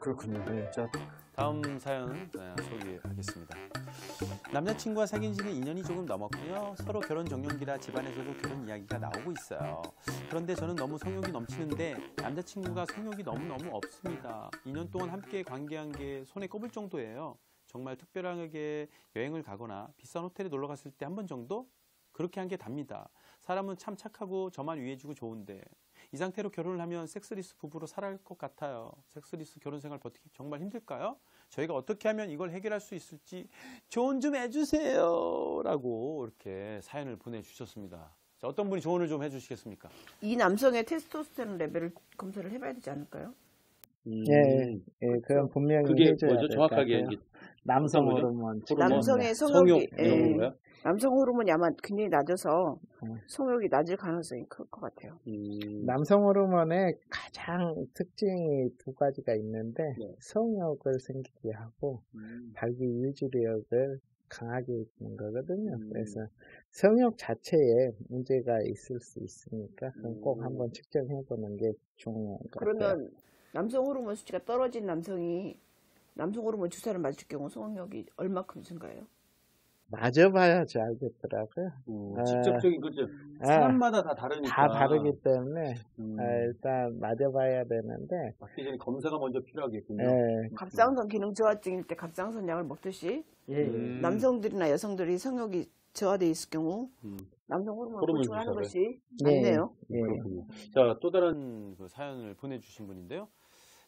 그렇군요. 네. 자, 다음 사연 소개하겠습니다. 남자친구와 사귄 지는 2년이 조금 넘었고요. 서로 결혼 정년기라 집안에서도 결혼 이야기가 나오고 있어요. 그런데 저는 너무 성욕이 넘치는데 남자친구가 성욕이 너무너무 없습니다. 2년 동안 함께 관계한 게 손에 꼽을 정도예요. 정말 특별하게 여행을 가거나 비싼 호텔에 놀러 갔을 때 한 번 정도? 그렇게 한 게 답니다. 사람은 참 착하고 저만 위해주고 좋은데 이 상태로 결혼을 하면 섹스리스 부부로 살아갈 것 같아요. 섹스리스 결혼 생활 버티기 정말 힘들까요? 저희가 어떻게 하면 이걸 해결할 수 있을지 조언 좀 해주세요. 라고 이렇게 사연을 보내주셨습니다. 자, 어떤 분이 조언을 좀 해주시겠습니까? 이 남성의 테스토스테론 레벨을 검사를 해봐야 되지 않을까요? 예, 그건 분명히 그게 해줘야 뭐죠? 될 것 정확하게 같아요. 남성 호르몬. 남성의 성욕 성욕이 이런 건가요? 남성 호르몬이 아마 굉장히 낮아서 성욕이 낮을 가능성이 클 것 같아요. 남성 호르몬의 가장 특징이 두 가지가 있는데 성욕을 생기게 하고 발기 유지력을 강하게 해주는 거거든요. 그래서 성욕 자체에 문제가 있을 수 있으니까 그건 꼭 한번 측정해보는 게 중요한 것 같아요. 그러면 남성 호르몬 수치가 떨어진 남성이 남성 호르몬 주사를 맞을 경우 성욕이 얼마큼 증가해요? 맞아봐야지 알겠더라고요. 직접적인 거죠. 사람마다 다 다르니까. 다 다르기 때문에 일단 맞아봐야 되는데 맞기 전에 검사가 먼저 필요하겠군요. 갑상선 기능 저하증일 때 갑상선 약을 먹듯이 남성들이나 여성들이 성욕이 저하되어 있을 경우 남성 호르몬 보충을 하는 것이 맞네요. 그렇군요. 자, 또 다른 그 사연을 보내주신 분인데요.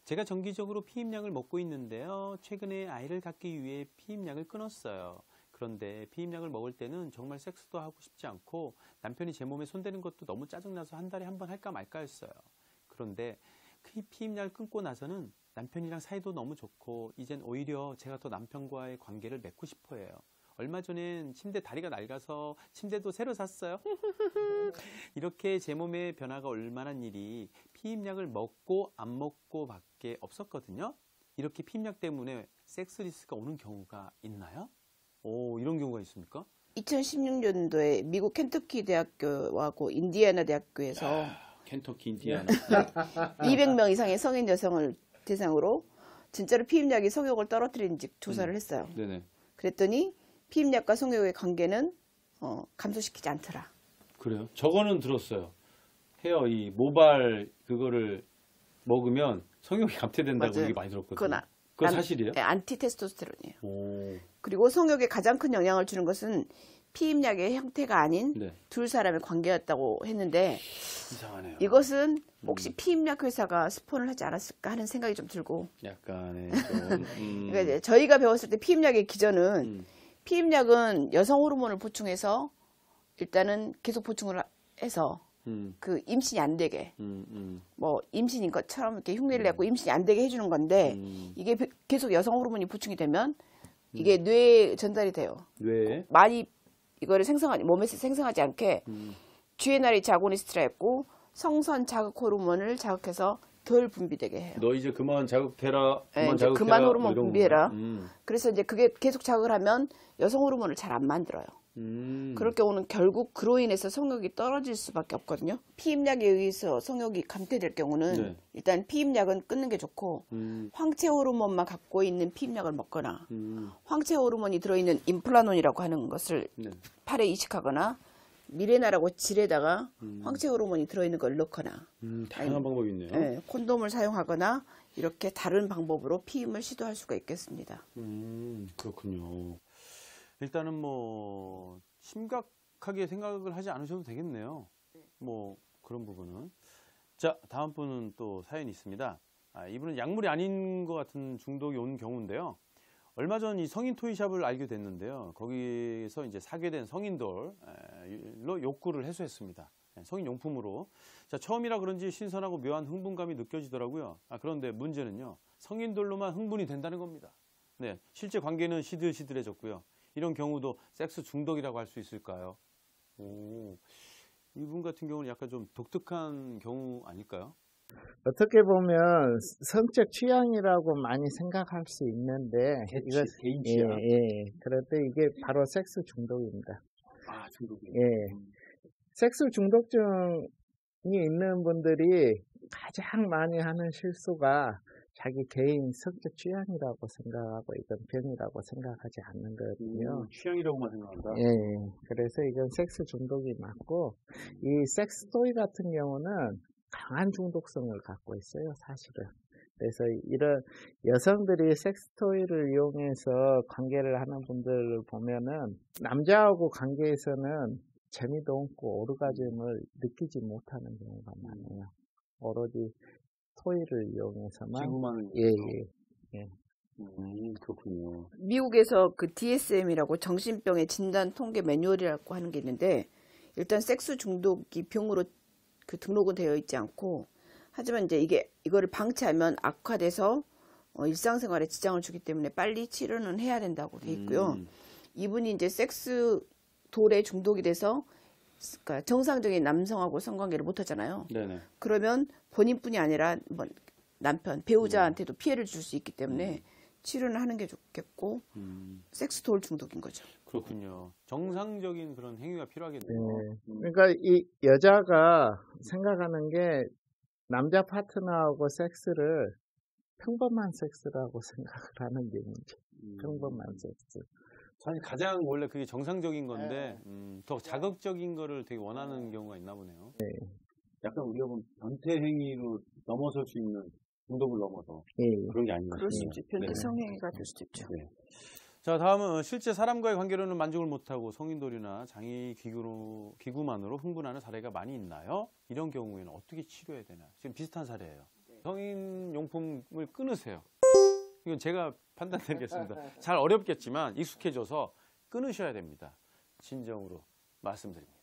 제가 정기적으로 피임약을 먹고 있는데요. 최근에 아이를 갖기 위해 피임약을 끊었어요. 그런데 피임약을 먹을 때는 정말 섹스도 하고 싶지 않고 남편이 제 몸에 손대는 것도 너무 짜증나서 한 달에 한 번 할까 말까 했어요. 그런데 피임약을 끊고 나서는 남편이랑 사이도 너무 좋고 이젠 오히려 제가 더 남편과의 관계를 맺고 싶어 해요. 얼마 전엔 침대 다리가 낡아서 침대도 새로 샀어요. 이렇게 제 몸에 변화가 올 만한 일이 피임약을 먹고 안 먹고 밖에 없었거든요. 이렇게 피임약 때문에 섹스리스가 오는 경우가 있나요? 오, 이런 경우가 있습니까? 2016년도에 미국 켄터키 대학교하고 인디애나 대학교에서 켄터키 인디애나 200명 이상의 성인 여성을 대상으로 진짜로 피임약이 성욕을 떨어뜨리는지 조사를 했어요. 네네. 그랬더니 피임약과 성욕의 관계는 감소시키지 않더라. 그래요? 저거는 들었어요. 해요. 이 모발 그거를 먹으면 성욕이 감퇴된다고 얘기 많이 들었거든요. 그건 사실이에요? 네, 안티테스토스테론이에요. 오. 그리고 성욕에 가장 큰 영향을 주는 것은 피임약의 형태가 아닌 두 사람의 관계였다고 했는데 이상하네요. 이것은 혹시 피임약 회사가 스폰을 하지 않았을까 하는 생각이 좀 들고 약간의 좀 그러니까 이제 저희가 배웠을 때 피임약의 기전은 피임약은 여성 호르몬을 보충해서 일단은 계속 보충을 해서 그 임신이 안 되게 뭐 임신인 것처럼 이렇게 흉내를 내고 임신이 안 되게 해주는 건데 이게 계속 여성 호르몬이 보충이 되면 이게 뇌에 전달이 돼요. 뇌에 많이 이거를 몸에서 생성하지 않게 GnRH 아고니스트라고 성선 자극 호르몬을 자극해서 덜 분비되게 해요. 너 이제 그만 자극해라. 그만 호르몬 뭐 분비해라. 그래서 이제 그게 계속 자극을 하면 여성 호르몬을 잘 안 만들어요. 그럴 경우는 결국 그로 인해서 성욕이 떨어질 수밖에 없거든요. 피임약에 의해서 성욕이 감퇴될 경우는 일단 피임약은 끊는 게 좋고 황체 호르몬만 갖고 있는 피임약을 먹거나 황체 호르몬이 들어있는 임플라논이라고 하는 것을 팔에 이식하거나 미레나라고 질에다가 황체 호르몬이 들어있는 걸 넣거나 다양한 방법이 있네요. 네, 콘돔을 사용하거나 이렇게 다른 방법으로 피임을 시도할 수가 있겠습니다. 그렇군요. 일단은 뭐 심각하게 생각을 하지 않으셔도 되겠네요. 뭐 그런 부분은. 자, 다음 분은 또 사연이 있습니다. 이분은 약물이 아닌 것 같은 중독이 온 경우인데요. 얼마 전 이 성인 토이샵을 알게 됐는데요. 거기서 이제 사게 된 성인돌로 욕구를 해소했습니다. 성인 용품으로. 자, 처음이라 그런지 신선하고 묘한 흥분감이 느껴지더라고요. 그런데 문제는요. 성인돌로만 흥분이 된다는 겁니다. 네, 실제 관계는 시들시들해졌고요. 이런 경우도 섹스 중독이라고 할 수 있을까요? 오, 이분 같은 경우는 약간 좀 독특한 경우 아닐까요? 어떻게 보면 성적 취향이라고 많이 생각할 수 있는데 개인 취향. 그런데 이게 바로 섹스 중독입니다. 아, 중독이요? 섹스 중독증이 있는 분들이 가장 많이 하는 실수가 자기 개인 성적 취향이라고 생각하고 이건 병이라고 생각하지 않는 거거든요. 취향이라고만 생각한다. 예, 그래서 이건 섹스 중독이 맞고 이 섹스 토이 같은 경우는 강한 중독성을 갖고 있어요, 사실은. 그래서 이런 여성들이 섹스 토이를 이용해서 관계를 하는 분들을 보면은 남자하고 관계에서는 재미도 없고 오르가즘을 느끼지 못하는 경우가 많아요. 오로지 토이를 이용해서만. 지구만을 예. 그렇군요. 미국에서 그 DSM이라고 정신병의 진단 통계 매뉴얼이라고 하는 게 있는데 일단 섹스 중독이 병으로 그 등록은 되어 있지 않고 하지만 이제 이거를 방치하면 악화돼서 일상생활에 지장을 주기 때문에 빨리 치료는 해야 된다고 돼 있고요. 이분이 이제 섹스 돌에 중독이 돼서 그러니까 정상적인 남성하고 성관계를 못 하잖아요. 네네. 그러면 본인뿐이 아니라 뭐 남편, 배우자한테도 피해를 줄 수 있기 때문에 치료는 하는 게 좋겠고 섹스 돌 중독인 거죠. 그렇군요. 정상적인 그런 행위가 필요하겠네요. 네. 그러니까 이 여자가 생각하는 게 남자 파트너하고 섹스를 평범한 섹스라고 생각을 하는 게 문제. 평범한 섹스. 사실 가장 원래 그게 정상적인 건데 더 자극적인 거를 되게 원하는 경우가 있나 보네요. 네. 약간 우리가 보면 변태 행위로 넘어설 수 있는 중독을 넘어서 예. 그런 게 아닌가 그럴 수 싶네요. 있죠. 변태 성행위가 될 수도 있죠. 네. 자, 다음은 실제 사람과의 관계로는 만족을 못하고 성인돌이나 장애 기구만으로 흥분하는 사례가 많이 있나요? 이런 경우에는 어떻게 치료해야 되나? 지금 비슷한 사례예요. 성인 용품을 끊으세요. 이건 제가 판단드리겠습니다. 잘 어렵겠지만 익숙해져서 끊으셔야 됩니다. 진정으로 말씀드립니다.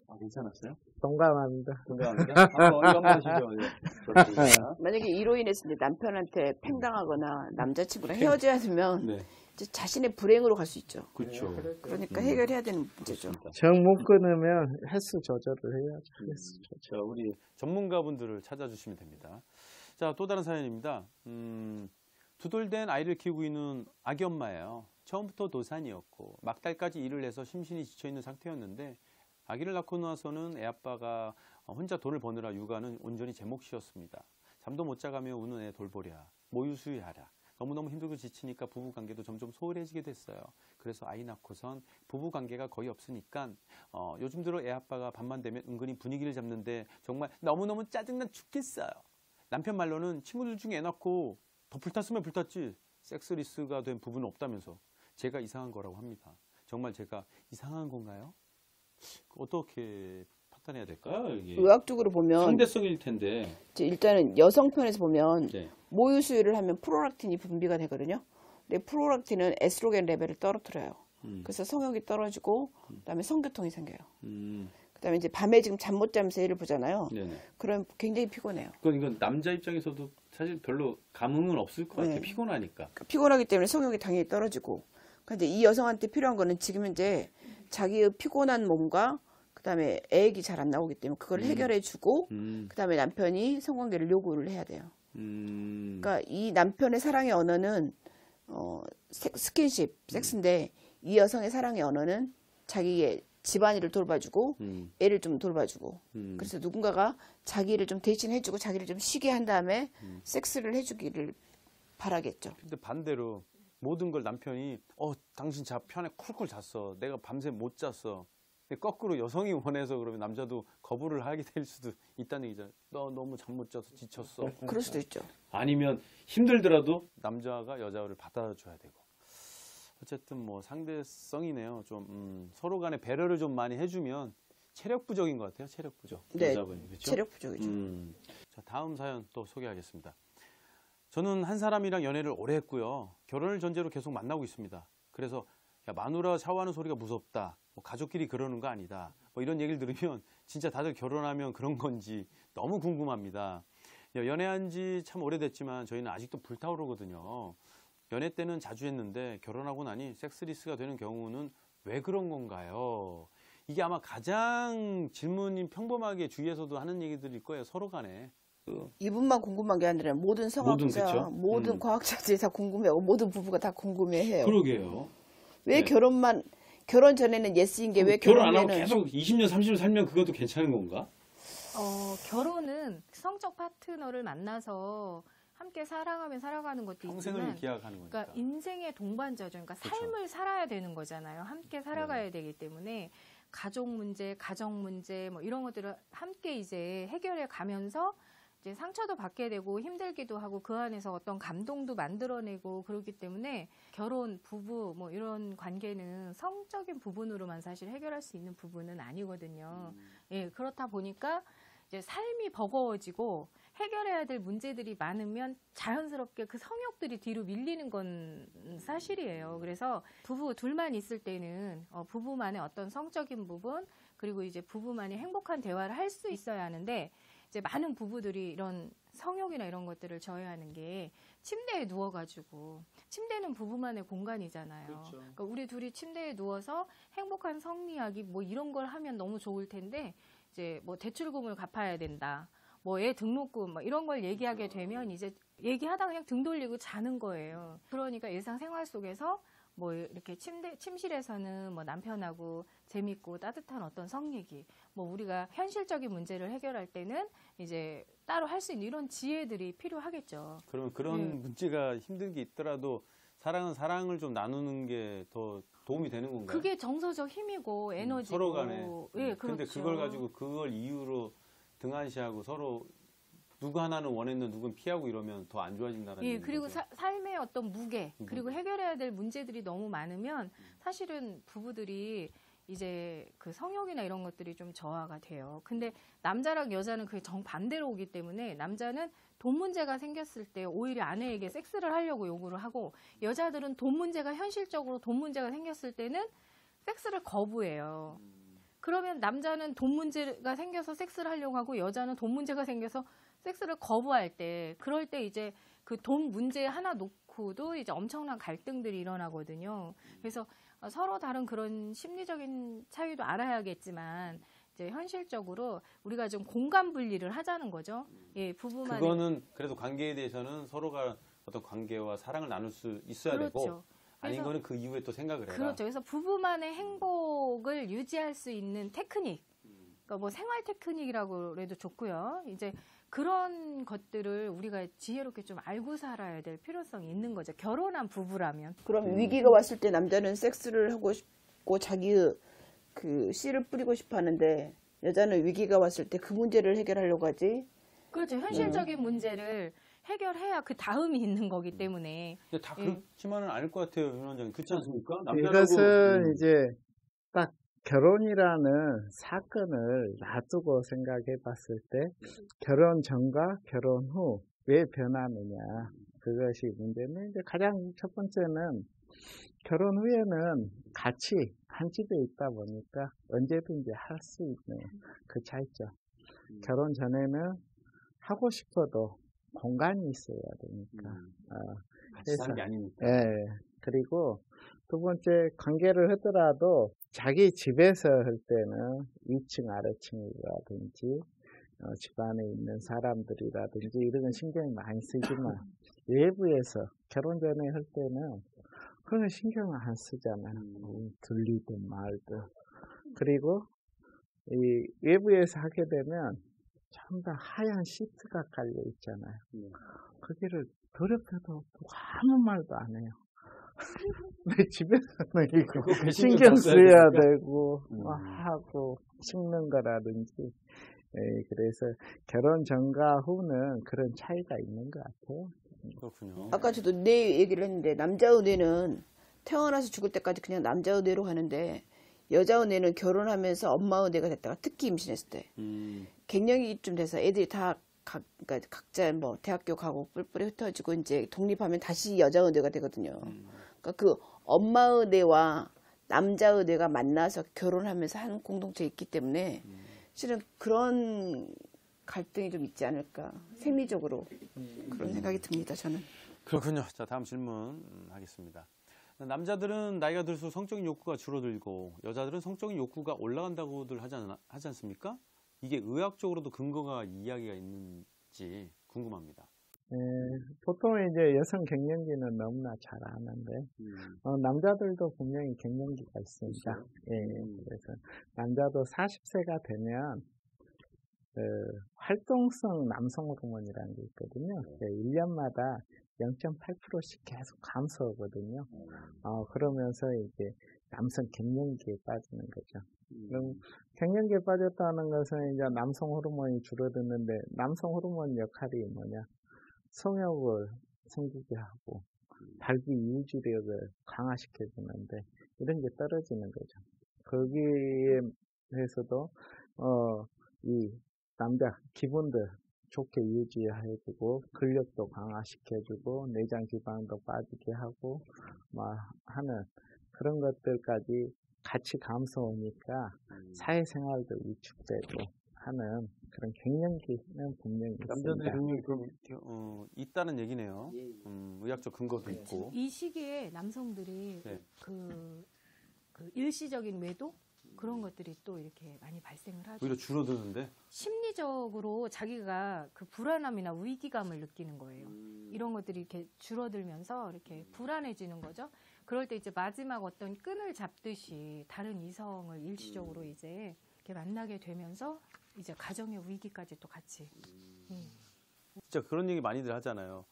아, 괜찮았어요? 동감합니다. 건강합니다. 한번 하시죠. 네. 만약에 이로 인해서 이제 남편한테 팽당하거나 남자친구랑 헤어져야 되면 네. 이제 자신의 불행으로 갈 수 있죠. 그렇죠. 그러니까 해결해야 되는 문제죠. 정 못 끊으면 횟수 조절을 해야죠. 횟수 조절. 자, 우리 전문가분들을 찾아주시면 됩니다. 자, 또 다른 사연입니다. 두돌된 아이를 키우고 있는 아기 엄마예요. 처음부터 도산이었고 막달까지 일을 해서 심신이 지쳐있는 상태였는데 아기를 낳고 나서는 애아빠가 혼자 돈을 버느라 육아는 온전히 제 몫이었습니다. 잠도 못 자가며 우는 애 돌보랴, 모유수유하랴. 너무너무 힘들고 지치니까 부부관계도 점점 소홀해지게 됐어요. 그래서 아이 낳고선 부부관계가 거의 없으니까 요즘 들어 애아빠가 밤만 되면 은근히 분위기를 잡는데 정말 너무너무 짜증나 죽겠어요. 남편 말로는 친구들 중에 애 낳고 더 불탔으면 불탔지 섹스리스가 된 부부는 없다면서 제가 이상한 거라고 합니다. 정말 제가 이상한 건가요? 어떻게 판단해야 될까요? 이게 의학적으로 보면 상대성일 텐데 이제 일단은 여성 편에서 보면 네. 모유 수유를 하면 프롤락틴이 분비가 되거든요. 근데 프롤락틴은 에스트로겐 레벨을 떨어뜨려요. 그래서 성욕이 떨어지고 그다음에 성교통이 생겨요. 그다음에 이제 밤에 지금 잠 못 자면서 애를 보잖아요. 네네. 그럼 굉장히 피곤해요. 이건 남자 입장에서도 사실 별로 감흥은 없을 것 같아요. 네. 피곤하니까. 피곤하기 때문에 성욕이 당연히 떨어지고. 근데 이 여성한테 필요한 거는 지금 현재 자기의 피곤한 몸과 그다음에 애기 잘 안 나오기 때문에 그걸 해결해 주고 그다음에 남편이 성관계를 요구를 해야 돼요. 그러니까 이 남편의 사랑의 언어는 스킨십, 섹스인데 이 여성의 사랑의 언어는 자기의 집안일을 돌봐주고 애를 좀 돌봐주고 그래서 누군가가 자기를 좀 대신해주고 자기를 좀 쉬게 한 다음에 섹스를 해주기를 바라겠죠. 근데 반대로 모든 걸 남편이 당신 자 편에 쿨쿨 잤어. 내가 밤새 못 잤어. 근데 거꾸로 여성이 원해서 그러면 남자도 거부를 하게 될 수도 있다는 얘기잖아요. 너 너무 잠 못 자서 지쳤어. 그럴 수도 있죠. 아니면 힘들더라도 남자가 여자를 받아줘야 되고. 어쨌든 뭐 상대성이네요. 좀 서로 간에 배려를 좀 많이 해주면 체력 부족인 것 같아요. 체력 부족. 네, 여자분이 그렇죠? 체력 부족이죠. 자, 다음 사연 또 소개하겠습니다. 저는 한 사람이랑 연애를 오래 했고요. 결혼을 전제로 계속 만나고 있습니다. 그래서 야, 마누라 샤워하는 소리가 무섭다. 뭐 가족끼리 그러는 거 아니다. 뭐 이런 얘기를 들으면 진짜 다들 결혼하면 그런 건지 너무 궁금합니다. 연애한 지 참 오래됐지만 저희는 아직도 불타오르거든요. 연애 때는 자주 했는데 결혼하고 나니 섹스리스가 되는 경우는 왜 그런 건가요? 이게 아마 가장 질문이 평범하게 주위에서도 하는 얘기들일 거예요. 서로 간에. 이분만 궁금한 게 아니라 모든 성학자, 모든 과학자들이 다 궁금해하고 모든 부부가 다 궁금해해요. 그러게요. 왜 네. 결혼 전에는 예스인 게 왜 결혼 안 하고 결혼에는 계속 20년, 30년 살면 그것도 괜찮은 건가? 결혼은 성적 파트너를 만나서 함께 사랑하며 살아가는 것도 평생을 있지만 기약하는 거니까. 그러니까 인생의 동반자죠. 그러니까 그렇죠. 삶을 살아야 되는 거잖아요. 함께 살아가야 되기 때문에 가족 문제, 가정 문제 뭐 이런 것들을 함께 이제 해결해 가면서 이제 상처도 받게 되고 힘들기도 하고 그 안에서 어떤 감동도 만들어내고 그렇기 때문에 결혼, 부부 뭐 이런 관계는 성적인 부분으로만 사실 해결할 수 있는 부분은 아니거든요. 예, 그렇다 보니까 이제 삶이 버거워지고 해결해야 될 문제들이 많으면 자연스럽게 그 성욕들이 뒤로 밀리는 건 사실이에요. 그래서 부부 둘만 있을 때는 부부만의 어떤 성적인 부분 그리고 이제 부부만의 행복한 대화를 할 수 있어야 하는데 이제 많은 부부들이 이런 성욕이나 이런 것들을 저해하는 게 침대에 누워가지고 침대는 부부만의 공간이잖아요. 그렇죠. 그러니까 우리 둘이 침대에 누워서 행복한 성리학이 뭐 이런 걸 하면 너무 좋을 텐데 이제 뭐 대출금을 갚아야 된다. 뭐 애 등록금 뭐 이런 걸 얘기하게 되면 이제 얘기하다 그냥 등 돌리고 자는 거예요. 그러니까 일상생활 속에서 뭐 이렇게 침실에서는 뭐 남편하고 재밌고 따뜻한 어떤 성 얘기, 뭐 우리가 현실적인 문제를 해결할 때는 이제 따로 할 수 있는 이런 지혜들이 필요하겠죠. 그럼 그런 문제가 힘든 게 있더라도 사랑은 사랑을 좀 나누는 게 더 도움이 되는 건가요? 그게 정서적 힘이고 에너지고. 서로 간에. 예, 그렇죠. 근데 그걸 가지고 그걸 이유로 등한시하고 서로 누구 하나는 원했는 누군 피하고 이러면 더 안 좋아진다는 예, 얘기죠. 그리고 삶의 어떤 무게, 그리고 해결해야 될 문제들이 너무 많으면 사실은 부부들이 이제 그 성욕이나 이런 것들이 좀 저하가 돼요. 근데 남자랑 여자는 그게 정반대로 오기 때문에 남자는 돈 문제가 생겼을 때 오히려 아내에게 섹스를 하려고 요구를 하고 여자들은 돈 문제가 현실적으로 돈 문제가 생겼을 때는 섹스를 거부해요. 그러면 남자는 돈 문제가 생겨서 섹스를 하려고 하고 여자는 돈 문제가 생겨서 섹스를 거부할 때 그럴 때 이제 그 돈 문제 하나 놓고도 이제 엄청난 갈등들이 일어나거든요. 그래서 서로 다른 그런 심리적인 차이도 알아야겠지만 이제 현실적으로 우리가 좀 공간 분리를 하자는 거죠. 예, 부부만 그거는 그래도 관계에 대해서는 서로가 어떤 관계와 사랑을 나눌 수 있어야 그렇죠. 되고 아닌 그래서- 거는 그 이후에 또 생각을 해라. 그렇죠. 그래서 부부만의 행복을 유지할 수 있는 테크닉, 그러니까 뭐 생활 테크닉이라고 해도 좋고요. 이제 그런 것들을 우리가 지혜롭게 좀 알고 살아야 될 필요성이 있는 거죠. 결혼한 부부라면. 그럼 위기가 왔을 때 남자는 섹스를 하고 싶고 자기의 그 씨를 뿌리고 싶어 하는데 여자는 위기가 왔을 때 그 문제를 해결하려고 하지. 그렇죠. 현실적인 문제를 해결해야 그 다음이 있는 거기 때문에. 근데 다 그렇지만은 않을 것 같아요, 윤 원장님. 그렇지 않습니까? 이것은 이제 딱 결혼이라는 사건을 놔두고 생각해 봤을 때 결혼 전과 결혼 후 왜 변하느냐 그것이 문제인데 이제 가장 첫 번째는 결혼 후에는 같이 한 집에 있다 보니까 언제든지 할 수 있는 그 차이점. 결혼 전에는 하고 싶어도 공간이 있어야 되니까. 같이 사는 게 아니니까. 예. 그리고 두 번째 관계를 하더라도 자기 집에서 할 때는 2층 아래층이라든지 집안에 있는 사람들이라든지 이런 건 신경이 많이 쓰지만 외부에서 결혼 전에 할 때는 그런 신경을 안 쓰잖아요. 들리든 말든. 그리고 이 외부에서 하게 되면 전부 다 하얀 시트가 깔려 있잖아요. 거기를 더럽혀도 아무 말도 안 해요. 내 집에서는 이거 신경 써야 되고 하고 씻는 거라든지. 그래서 결혼 전과 후는 그런 차이가 있는 것 같아요. 그렇군요. 아까 저도 뇌 얘기를 했는데 남자의 뇌는 태어나서 죽을 때까지 그냥 남자의 뇌로 하는데 여자의 뇌는 결혼하면서 엄마의 뇌가 됐다가 특히 임신했을 때 갱년기쯤 돼서 애들이 다 그러니까 각자 뭐 대학교 가고 뿔뿔이 흩어지고 이제 독립하면 다시 여자의 뇌가 되거든요. 그러니까 그 엄마의 뇌와 남자의 뇌가 만나서 결혼하면서 한 공동체에 있기 때문에 실은 그런 갈등이 좀 있지 않을까 생리적으로 그런 생각이 듭니다. 저는. 그렇군요. 자, 다음 질문 하겠습니다. 남자들은 나이가 들수록 성적인 욕구가 줄어들고 여자들은 성적인 욕구가 올라간다고들 하지 않습니까? 이게 의학적으로도 근거가 이야기가 있는지 궁금합니다. 보통 이제 여성 갱년기는 너무나 잘 아는데 남자들도 분명히 갱년기가 있습니다. 그래서 남자도 40세가 되면 활동성 남성 호르몬이라는 게 있거든요. 1년마다 0.8%씩 계속 감소하거든요. 그러면서 이제 남성 갱년기에 빠지는 거죠. 그럼 갱년기에 빠졌다는 것은 이제 남성 호르몬이 줄어드는데 남성 호르몬 역할이 뭐냐? 성욕을 생기게 하고 발기 유지력을 강화시켜주는데 이런 게 떨어지는 거죠. 거기에서도 이 남자 기분도 좋게 유지해주고 근력도 강화시켜주고 내장 지방도 빠지게 하고 막 하는 그런 것들까지 같이 감소하니까 사회생활도 위축되고 하는 그런 갱년기는 분명히 있습니다. 남자들의 갱년기 그럼 있다는 얘기네요. 의학적 근거도 있고. 이 시기에 남성들이 네. 그 일시적인 외도 그런 것들이 또 이렇게 많이 발생을 하죠. 오히려 줄어드는데? 심리적으로 자기가 그 불안함이나 위기감을 느끼는 거예요. 이런 것들이 이렇게 줄어들면서 이렇게 불안해지는 거죠. 그럴 때 이제 마지막 어떤 끈을 잡듯이 다른 이성을 일시적으로 이제 이렇게 만나게 되면서 이제 가정의 위기까지 또 같이. 진짜 그런 얘기 많이들 하잖아요.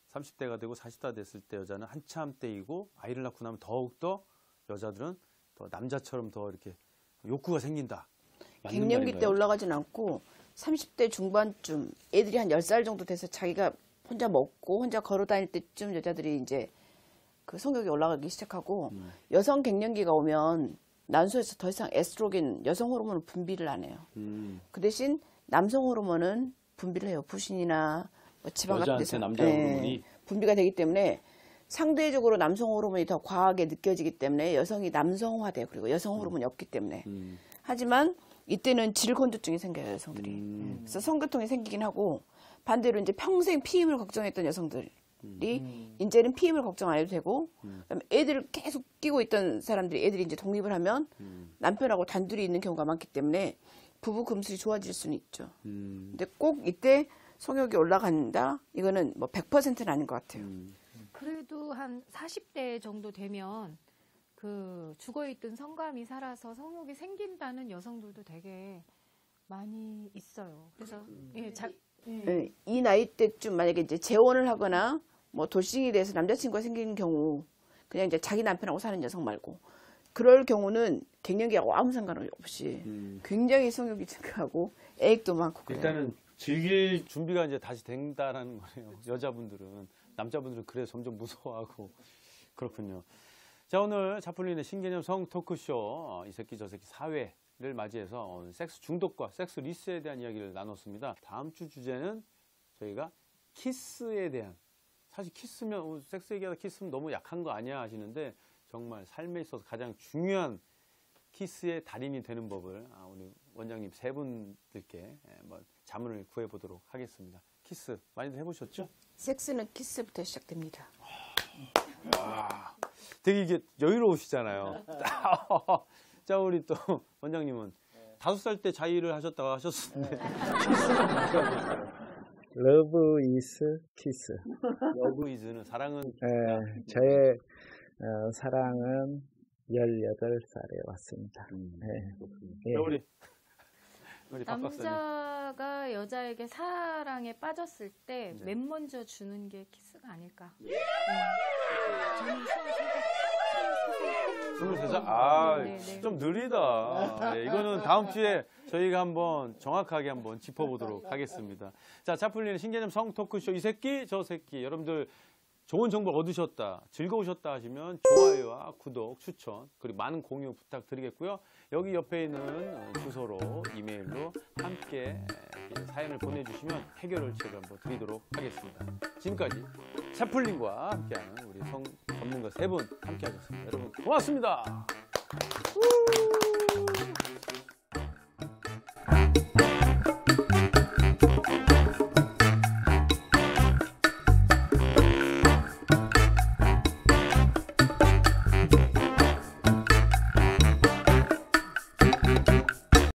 30대가 되고 40대가 됐을 때 여자는 한참 때이고 아이를 낳고 나면 더욱더 여자들은 더 남자처럼 더 이렇게 욕구가 생긴다. 갱년기 때 올라가진 않고 30대 중반쯤 애들이 한 10살 정도 돼서 자기가 혼자 먹고 혼자 걸어 다닐 때쯤 여자들이 이제 그 성욕이 올라가기 시작하고 여성 갱년기가 오면 난소에서 더 이상 에스트로겐 여성 호르몬을 분비를 안 해요. 그 대신 남성 호르몬은 분비를 해요. 부신이나 뭐 지방 같은 데서 남자 호르몬이 분비가 되기 때문에 상대적으로 남성 호르몬이 더 과하게 느껴지기 때문에 여성이 남성화돼요. 그리고 여성 호르몬이 없기 때문에. 하지만 이때는 질건조증이 생겨요, 여성들이. 그래서 성교통이 생기긴 하고 반대로 이제 평생 피임을 걱정했던 여성들이 이제는 피임을 걱정 안 해도 되고 그다음에 애들을 계속 끼고 있던 사람들이 애들이 이제 독립을 하면 남편하고 단둘이 있는 경우가 많기 때문에 부부 금슬이 좋아질 수는 있죠. 근데 꼭 이때 성욕이 올라간다? 이거는 뭐 100%는 아닌 것 같아요. 그래도 한 40대 정도 되면 그 죽어있던 성감이 살아서 성욕이 생긴다는 여성들도 되게 많이 있어요. 그래서 이 나이 때쯤 만약에 이제 재혼을 하거나 뭐 돌싱이 돼서 남자친구가 생기는 경우 그냥 이제 자기 남편하고 사는 여성 말고 그럴 경우는 갱년기하고 아무 상관없이 굉장히 성욕이 증가하고 애익도 많고 그래요. 일단은 즐길 준비가 이제 다시 된다라는 거예요. 여자분들은. 남자분들은 그래 점점 무서워하고 그렇군요. 자, 오늘 차플린의 신개념 성 토크쇼 이 새끼 저 새끼 4회를 맞이해서 섹스 중독과 섹스 리스에 대한 이야기를 나눴습니다. 다음 주 주제는 저희가 키스에 대한, 사실 키스면 섹스 얘기하다 키스면 너무 약한 거 아니야 하시는데 정말 삶에 있어서 가장 중요한 키스의 달인이 되는 법을 우리 원장님 세 분들께 한번 자문을 구해보도록 하겠습니다. 키스 많이들 해보셨죠? 섹스는 키스부터 시작됩니다. 되게 이게 여유로우시잖아요. 자, 우리 또 원장님은 5살 때 자위를 하셨다고 하셨는데 Love is kiss. 러브 이즈는 사랑은 저의 사랑은 18살에 왔습니다. 예. 우리 박 박사님. 남자가 여자에게 사랑에 빠졌을 때 맨 먼저 주는 게 키스가 아닐까. 저는 23살? 좀 느리다. 네, 이거는 다음 주에 저희가 한번 정확하게 한번 짚어보도록 하겠습니다. 자, 차플린의 신개념 성 토크쇼 이 새끼 저 새끼 여러분들 좋은 정보 얻으셨다, 즐거우셨다 하시면 좋아요와 구독, 추천, 그리고 많은 공유 부탁드리겠고요. 여기 옆에 있는 주소로 이메일로 함께 사연을 보내주시면 해결을 제가 한번 드리도록 하겠습니다. 지금까지 차플린과 함께하는 우리 성 전문가 세 분 함께 하셨습니다. 여러분 고맙습니다.